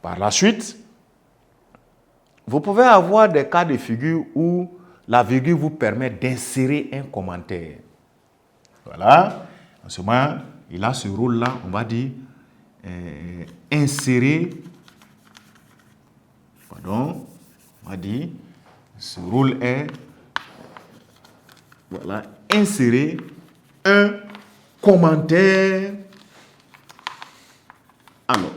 Par la suite, vous pouvez avoir des cas de figure où la virgule vous permet d'insérer un commentaire. Voilà. En ce moment, il a ce rôle-là, on va dire, insérer, pardon, on va dire, ce rôle est, voilà, insérer un commentaire. Alors,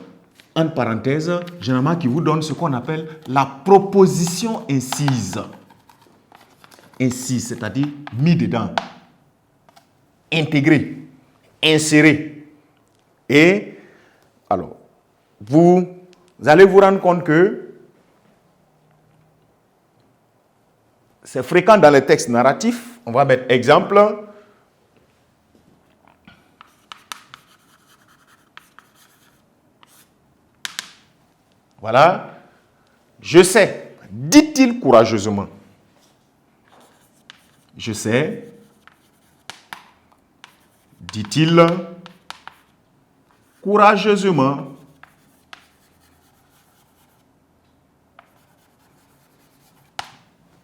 entre parenthèses, généralement qui vous donne ce qu'on appelle la proposition incise. Incise, c'est-à-dire mis dedans, intégré, inséré. Et alors, vous allez vous rendre compte que c'est fréquent dans les textes narratifs. On va mettre exemple. Voilà. Je sais, dit-il courageusement. Je sais, dit-il courageusement.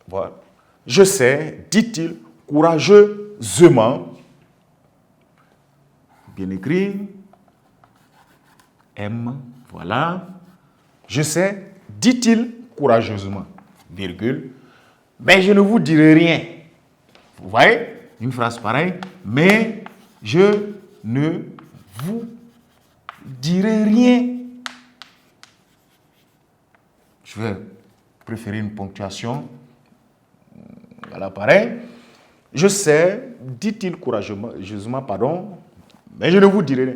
Voilà. Je sais, dit-il courageusement. Bien écrit. M. Voilà. Je sais, dit-il courageusement, virgule, mais je ne vous dirai rien. Vous voyez, une phrase pareille, mais je ne vous dirai rien. Je vais préférer une ponctuation. Voilà, pareil. Je sais, dit-il courageusement, pardon, mais je ne vous dirai rien.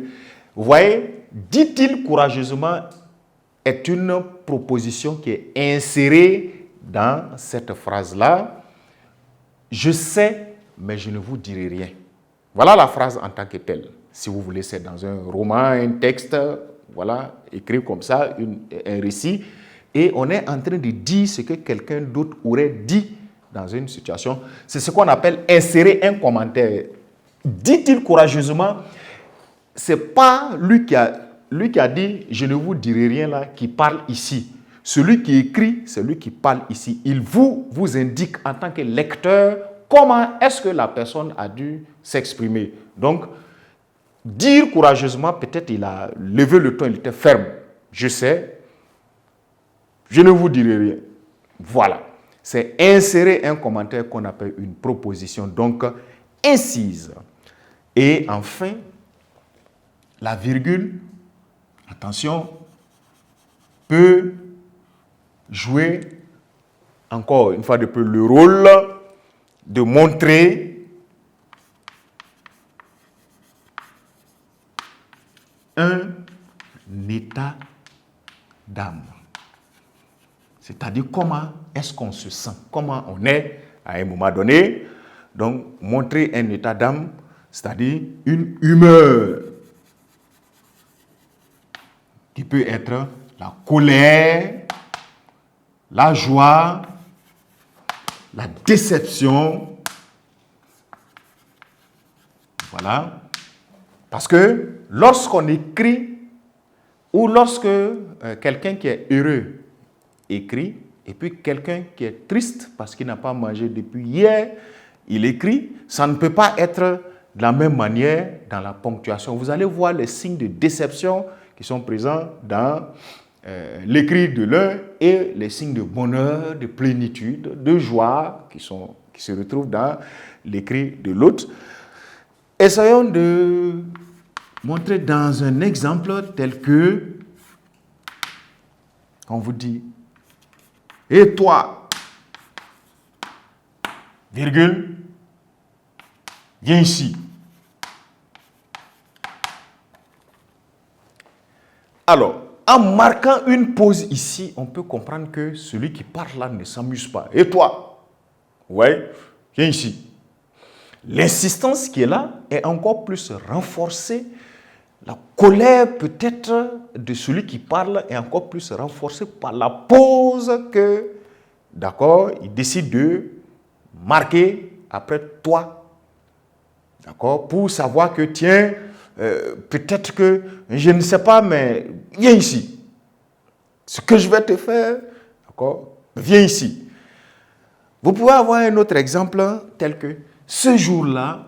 Vous voyez, dit-il courageusement est une proposition qui est insérée dans cette phrase-là. Je sais, mais je ne vous dirai rien. Voilà la phrase en tant que telle. Si vous voulez, c'est dans un roman, un texte, voilà, écrit comme ça, un récit. Et on est en train de dire ce que quelqu'un d'autre aurait dit dans une situation. C'est ce qu'on appelle insérer un commentaire. Dit-il courageusement, ce n'est pas lui qui a dit « je ne vous dirai rien » là, qui parle ici. Celui qui écrit, c'est lui qui parle ici. Il vous indique en tant que lecteur comment est-ce que la personne a dû s'exprimer. Donc, dire courageusement, peut-être il a levé le ton, il était ferme. Je sais, je ne vous dirai rien. Voilà. C'est insérer un commentaire qu'on appelle une proposition, donc incise. Et enfin, la virgule, attention, peut jouer, encore une fois de plus, le rôle de montrer un état d'âme. C'est-à-dire comment est-ce qu'on se sent, comment on est à un moment donné. Donc, montrer un état d'âme, c'est-à-dire une humeur qui peut être la colère, la joie, la déception. Voilà. Parce que lorsqu'on écrit ou lorsque quelqu'un qui est heureux écrit, et puis quelqu'un qui est triste parce qu'il n'a pas mangé depuis hier, il écrit, ça ne peut pas être de la même manière dans la ponctuation. Vous allez voir les signes de déception qui sont présents dans l'écrit de l'un et les signes de bonheur, de plénitude, de joie qui se retrouvent dans l'écrit de l'autre. Essayons de montrer dans un exemple tel que, on vous dit, et toi, virgule, viens ici. Alors, en marquant une pause ici, on peut comprendre que celui qui parle là ne s'amuse pas. Et toi, ouais, viens ici. L'insistance qui est là est encore plus renforcée. La colère peut-être de celui qui parle est encore plus renforcée par la pause que, d'accord, il décide de marquer après toi, d'accord, pour savoir que, tiens, peut-être que, je ne sais pas, mais viens ici. Ce que je vais te faire, d'accord, viens ici. Vous pouvez avoir un autre exemple tel que ce jour-là,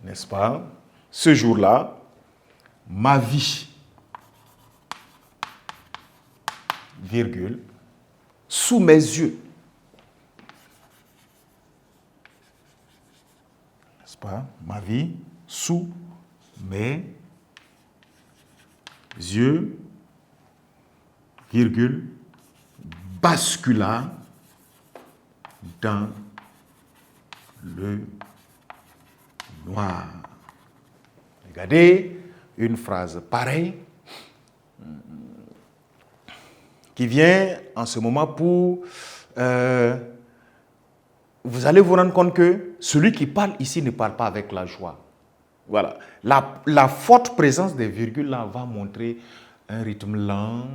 n'est-ce pas? Ce jour-là, ma vie, virgule, sous mes yeux, n'est-ce pas? Ma vie, sous mes yeux, virgule, bascula dans le noir. Regardez une phrase pareille qui vient en ce moment pour... vous allez vous rendre compte que celui qui parle ici ne parle pas avec la joie. Voilà. La forte présence des virgules là va montrer un rythme lent,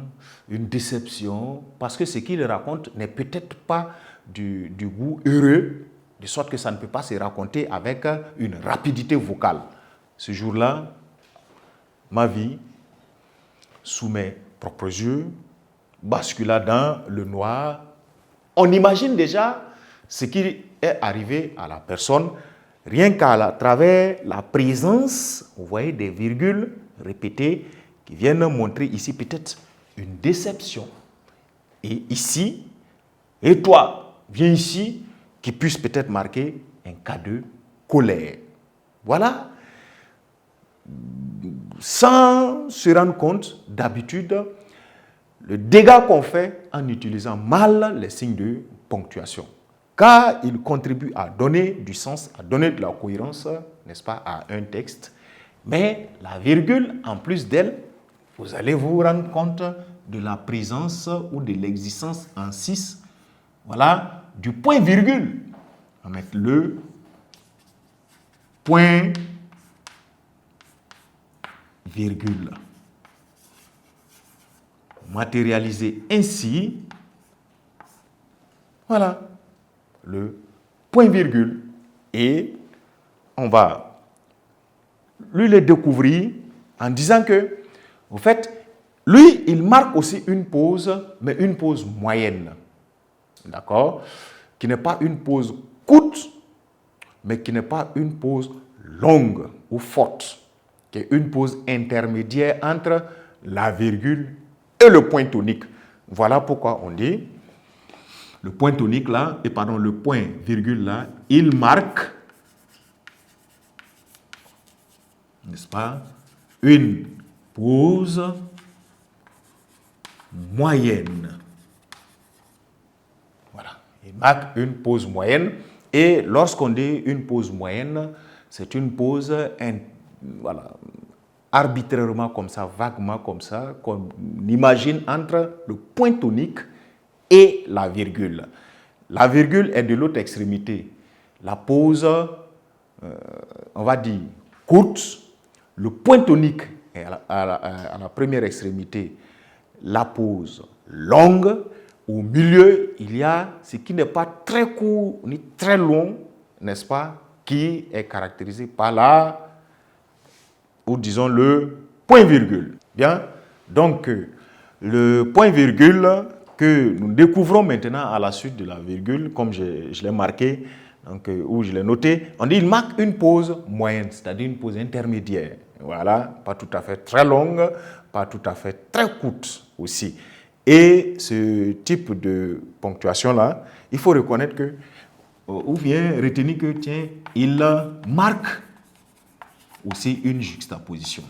une déception, parce que ce qu'il raconte n'est peut-être pas du goût heureux, de sorte que ça ne peut pas se raconter avec une rapidité vocale. Ce jour-là, ma vie, sous mes propres yeux, bascula dans le noir. On imagine déjà ce qui est arrivé à la personne, rien qu'à travers la présence, vous voyez, des virgules répétées qui viennent montrer ici peut-être une déception. Et ici, et toi, viens ici, qui puisse peut-être marquer un cas de colère. Voilà. Sans se rendre compte, d'habitude, le dégât qu'on fait en utilisant mal les signes de ponctuation. Car il contribue à donner du sens, à donner de la cohérence, n'est-ce pas, à un texte. Mais la virgule, en plus d'elle, vous allez vous rendre compte de la présence ou de l'existence en 6, voilà, du point virgule. On va mettre le point virgule. Matérialiser ainsi, voilà, le point virgule. Et on va lui le découvrir en disant que, en fait, lui, il marque aussi une pause, mais une pause moyenne. D'accord? Qui n'est pas une pause courte, mais qui n'est pas une pause longue ou forte, qui est une pause intermédiaire entre la virgule et le point tonique. Voilà pourquoi on dit le point tonique là, et pardon, le point virgule là, il marque, n'est-ce pas, une pause moyenne. Voilà, il marque une pause moyenne. Et lorsqu'on dit une pause moyenne, c'est une pause voilà, arbitrairement comme ça, vaguement comme ça, qu'on imagine entre le point tonique et la virgule. La virgule est de l'autre extrémité. La pause, on va dire, courte. Le point tonique est à la première extrémité. La pause longue. Au milieu, il y a ce qui n'est pas très court ni très long, n'est-ce pas, qui est caractérisé par la, ou disons le point-virgule. Bien, donc le point-virgule que nous découvrons maintenant à la suite de la virgule, comme je l'ai marqué, donc, ou je l'ai noté, on dit il marque une pause moyenne, c'est-à-dire une pause intermédiaire. Voilà, pas tout à fait très longue, pas tout à fait très courte aussi. Et ce type de ponctuation-là, il faut reconnaître que, ou bien retenir que, tiens, il marque aussi une juxtaposition.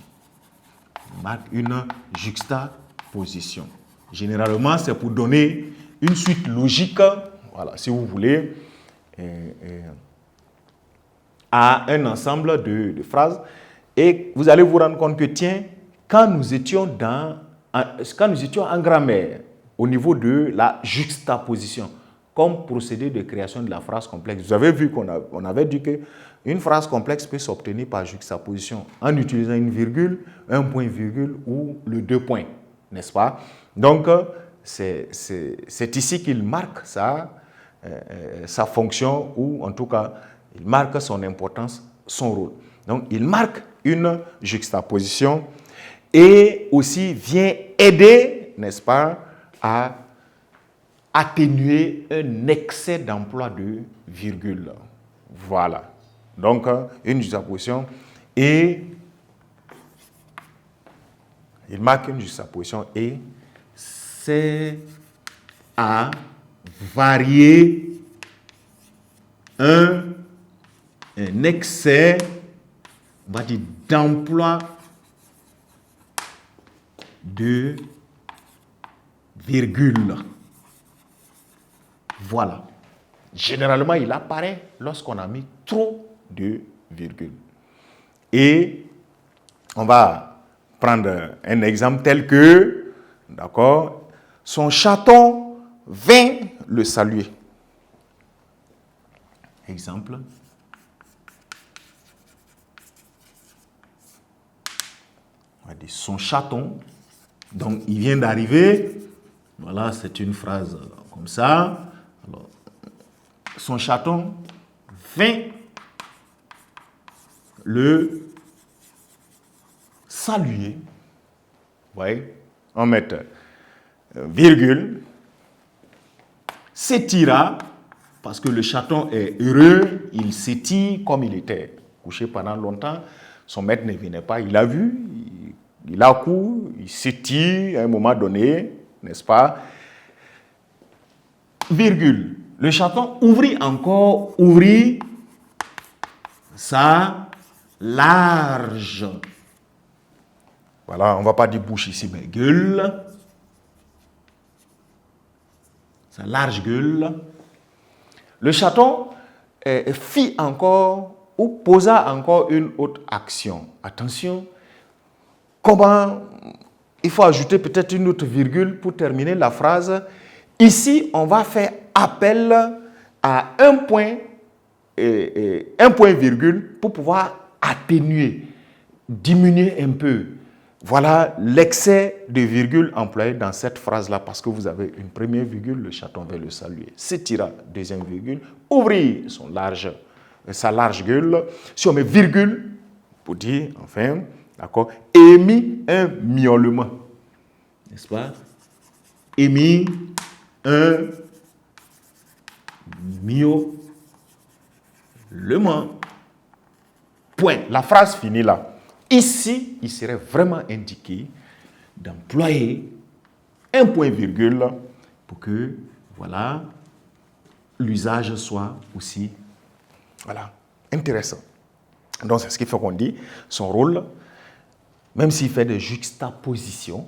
Il marque une juxtaposition. Généralement, c'est pour donner une suite logique, voilà, si vous voulez, à un ensemble de phrases. Et vous allez vous rendre compte que, tiens, quand nous étions en grammaire, au niveau de la juxtaposition, comme procédé de création de la phrase complexe, vous avez vu qu'on avait dit qu'une phrase complexe peut s'obtenir par juxtaposition en utilisant une virgule, un point-virgule ou le deux points, n'est-ce pas? Donc, c'est ici qu'il marque sa fonction, ou en tout cas, il marque son importance, son rôle. Donc, il marque une juxtaposition et aussi vient aider, n'est-ce pas, à atténuer un excès d'emploi de virgule. Voilà. Donc, une juxtaposition et il marque une juxtaposition et c'est à varier un excès, on va dire, d'emploi de virgule. Voilà. Généralement, il apparaît lorsqu'on a mis trop de virgule. Et on va prendre un exemple tel que, d'accord, son chaton vint le saluer. Exemple. On va dire son chaton. Donc, il vient d'arriver. Voilà, c'est une phrase comme ça. Alors, son chaton vint le saluer. Vous voyez, on met virgule, s'étira, parce que le chaton est heureux, il s'étire comme il était couché pendant longtemps. Son maître ne venait pas, il a vu, il a couru, il s'étire à un moment donné, n'est-ce pas? Virgule. Le chaton ouvrit sa large. Voilà, on ne va pas dire bouche ici, mais gueule. Sa large gueule. Le chaton fit encore ou posa encore une autre action. Attention, comment il faut ajouter peut-être une autre virgule pour terminer la phrase. Ici, on va faire appel à un point virgule pour pouvoir atténuer, diminuer un peu. Voilà l'excès de virgule employé dans cette phrase-là parce que vous avez une première virgule, le chaton va le saluer. S'étira, deuxième virgule, ouvrir sa large gueule. Si on met virgule, pour dire, enfin, d'accord, émit un miaulement. N'est-ce pas? Émit un miaulement. Point. La phrase finit là. Ici, il serait vraiment indiqué d'employer un point-virgule pour que, voilà, l'usage soit aussi, voilà, intéressant. Donc, c'est ce qui fait qu'on dit, son rôle, même s'il fait des juxtapositions,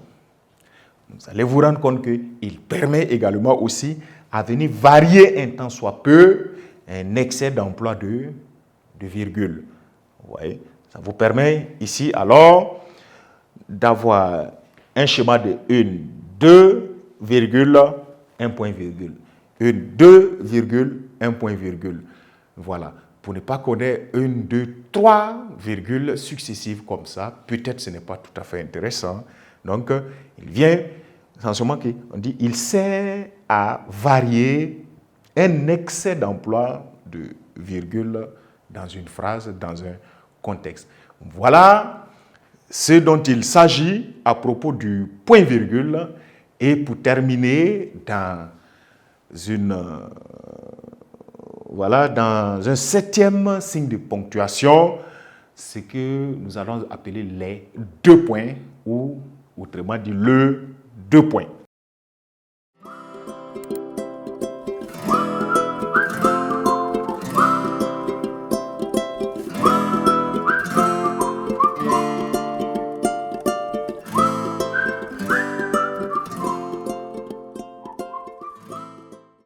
vous allez vous rendre compte qu'il permet également aussi à venir varier un tant soit peu un excès d'emploi de virgule. Vous voyez? Ça vous permet ici alors d'avoir un schéma de 1, 2, virgule, 1 point virgule. 1, 2, virgule, 1 point virgule. Voilà. Pour ne pas connaître 1, 2, 3 virgules successives comme ça, peut-être ce n'est pas tout à fait intéressant. Donc, il vient, essentiellement, on dit, il sert à varier un excès d'emploi de virgule dans une phrase, dans un contexte. Voilà ce dont il s'agit à propos du point-virgule. Et pour terminer, dans un septième signe de ponctuation, c'est que nous allons appeler les deux points, ou autrement dit le deux points.